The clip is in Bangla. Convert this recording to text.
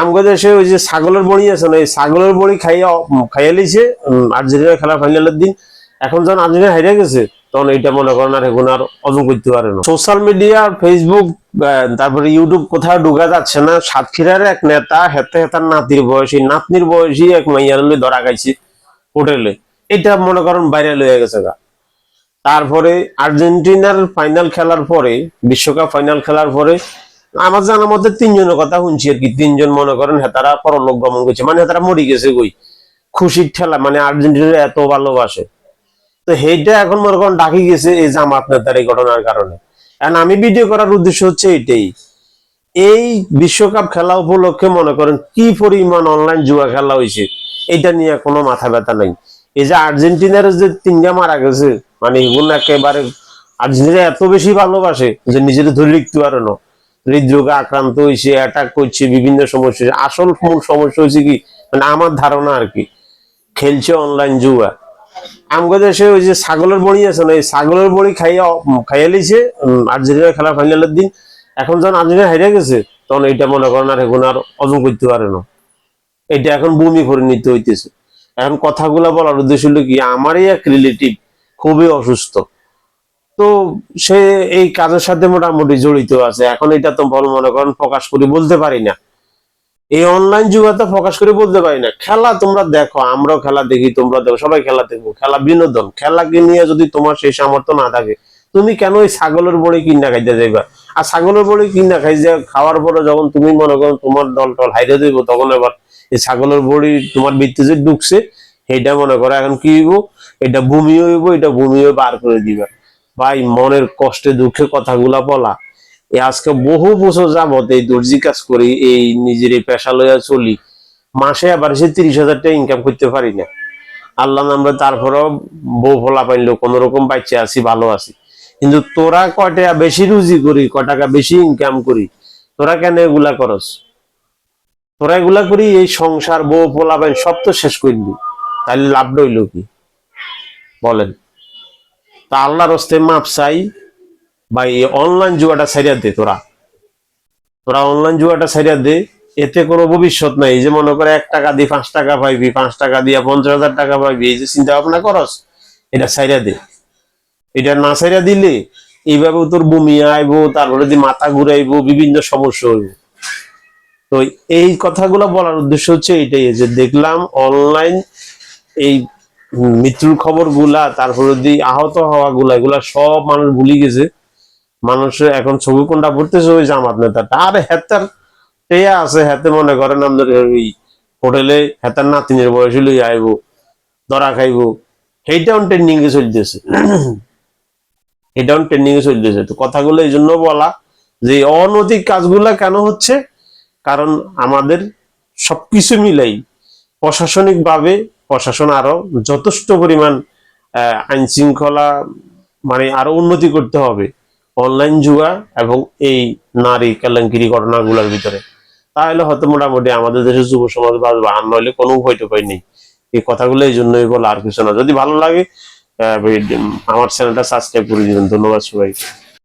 আমাদের দেশে ওই যে ছাগলের বড়ি আছে না, এই ছাগলের বড়ি খাইয়া লিছে আর্জেন্টিনা খেলা ফাইনালের দিন। এখন যখন আর্জেন্টিনা হেরে গেছে তখন এইটা মনে করেন আর এখন আর অজম করতে পারে না। সোশ্যাল মিডিয়া, ফেসবুক, তারপরে ইউটিউব কোথাও ঢুকা যাচ্ছে না। সাতক্ষীরার এক নেতা হেতে হেতার নাতির বয়সী, নাতনির বয়সী এক মাইয়ার ধরা খাইছে হোটেলে। এটা মনে করেন ভাইরাল হয়ে গেছে গা। তারপরে আর্জেন্টিনার ফাইনাল খেলার পরে, বিশ্বকাপ ফাইনাল খেলার পরে আমার জানার মধ্যে তিনজনের কথা শুনছি আর কি। তিনজন মনে করেন হেতারা পরলোক গমন করছে, মানে হেতারা মরি গেছে কই খুশির ঠেলা, মানে আর্জেন্টিনার এত ভালোবাসে। তো সেইটা এখন মনে করেন ডাকি গেছে এই জামাত নেতার এই ঘটনার কারণে। এখন আমি ভিডিও করার উদ্দেশ্য হচ্ছে এটাই, এই বিশ্বকাপ খেলা উপলক্ষে মনে করেন কি পরিমাণ অনলাইন জুয়া খেলা হয়েছে, এটা নিয়ে কোনো মাথা ব্যথা নাই। এই যে আর্জেন্টিনার যে তিনটা মারা গেছে, মানে এগুলো একেবারে আর্জেন্টিনা এত বেশি ভালোবাসে যে নিজের ধরে লিখতে পারে না। হৃদরোগে আক্রান্ত হয়েছে, অ্যাটাক করছে, বিভিন্ন সমস্যা। আসল মূল সমস্যা হয়েছে কি, মানে আমার ধারণা আর কি, খেলছে অনলাইন জুয়া। আমাদের দেশে ওই যে ছাগলের বড়ি আছে না, এই ছাগলের বড়ি খাইয়া লিছে আর্জেন্টিনা খেলা ফাইনালের দিন। এখন যখন আর্জেন্টিনা হেরে গেছে তখন এইটা মনে করেন আর এখন আর অজম করতে পারে না। এটা এখন ভূমি পরিণত হইতেছে। এখন কথাগুলা বলার উদ্দেশ্য হলো কি, আমারই এক রিলেটিভ খুবই অসুস্থ, তো সে এই কাজের সাথে মোটামুটি জড়িত আছে। এখন এটা তো বল মনে করেন প্রকাশ করে বলতে পারি না, এই অনলাইন যুগে প্রকাশ করে বলতে পারি না। খেলা তোমরা দেখো, আমরাও খেলা দেখি, তোমরা দেখো, সবাই খেলা দেখবো। খেলা বিনোদন, খেলাকে নিয়ে যদি তোমার সেই সামর্থ্য না থাকে, তুমি কেন ওই ছাগলের বড়ি কিনা খাইতে যাইবা? আর ছাগলের বড়ি কিনা খাই যে খাওয়ার পরে যখন তুমি মনে করো তোমার দল টল হাইরে দেবো, তখন এবার এই ছাগলের বড়ি তোমার বৃত্তি যে ঢুকছে, সেইটা মনে করো এখন কি হইব, এটা ভূমি হইব, এটা ভূমি হয়ে বার করে দিবা। ভাই মনের কষ্টে দুঃখে কথাগুলা বলা, আজকে বহু বছর যাবত এই দর্জি কাজ করি, এই নিজের এই পেশা লইয়া চলি, মাসে আবার সে 30,000 টাকা ইনকাম করতে পারি না। আল্লাহ আমরা তারপরেও বউ ফলা পাইলো, কোন রকম বাচ্চা আছি, ভালো আছি। কিন্তু তোরা কয় টাকা বেশি রুজি করি, কয় টাকা বেশি ইনকাম করি, তোরা কেন এগুলা করস? তোরা এগুলা করি এই সংসার, বউ ফলা পাই সব তো শেষ করলি, তাহলে লাভ রইল কি বলেন? তা আল্লাহর হস্তে মাপ চাই ভাই, এই অনলাইন জুয়াটা ছাড়িয়া দে। তোরা তোরা অনলাইন জুয়াটা ছাড়িয়া দে, এতে কোনো ভবিষ্যৎ নাই। এই যে মনে করে 1 টাকা দিয়ে 5 টাকা পাইবি, 5 টাকা দিয়ে 50,000 টাকা পাইবি, এই যে চিন্তা ভাবনা করস, এটা ছাড়িয়া দে। এটা না ছাড়িয়া দিলে এইভাবে তোর বমি আইবো, তারপরে দিয়ে মাথা ঘুরাইবো, বিভিন্ন সমস্যা হইব। তো এই কথাগুলো বলার উদ্দেশ্য হচ্ছে এইটাই, যে দেখলাম অনলাইন এই মৃত্যুর খবর গুলা, তারপরে দিয়ে আহত হওয়া গুলা, এগুলা সব মানুষ ভুলে গেছে। মানুষের এখন ছবি কোনটা পড়তেছে ওই জামাত নেতাটা, আর হেতার টেয়া আছে, হেতে মনে করেন আমাদের ওই হোটেলে হেতার নাতিনের বয়সী লই আইবো, ধরা খাইবো, সেইটাও ট্রেন্ডিং এ চলতেছে। এটাও ট্রেন্ডিং এ চলতেছে। তো কথাগুলো এই জন্য বলা যে অনৈতিক কাজগুলা কেন হচ্ছে, কারণ আমাদের সবকিছু মিলাই প্রশাসনিক ভাবে প্রশাসন আরো যথেষ্ট পরিমাণ আইন শৃঙ্খলা মানে আরো উন্নতি করতে হবে অনলাইন জুয়া এবং এই নারী কেলেঙ্কারি ঘটনাগুলোর ভিতরে। তাহলে হয়তো মোটামুটি আমাদের দেশের যুব সমাজ বাঁচবে, আর নইলে কোনো উপায় টোপাই নেই। এই কথাগুলো এই জন্যই বলা, আর কিছু না। যদি ভালো লাগে আমার চ্যানেলটা সাবস্ক্রাইব করে দিবেন। ধন্যবাদ সবাইকে।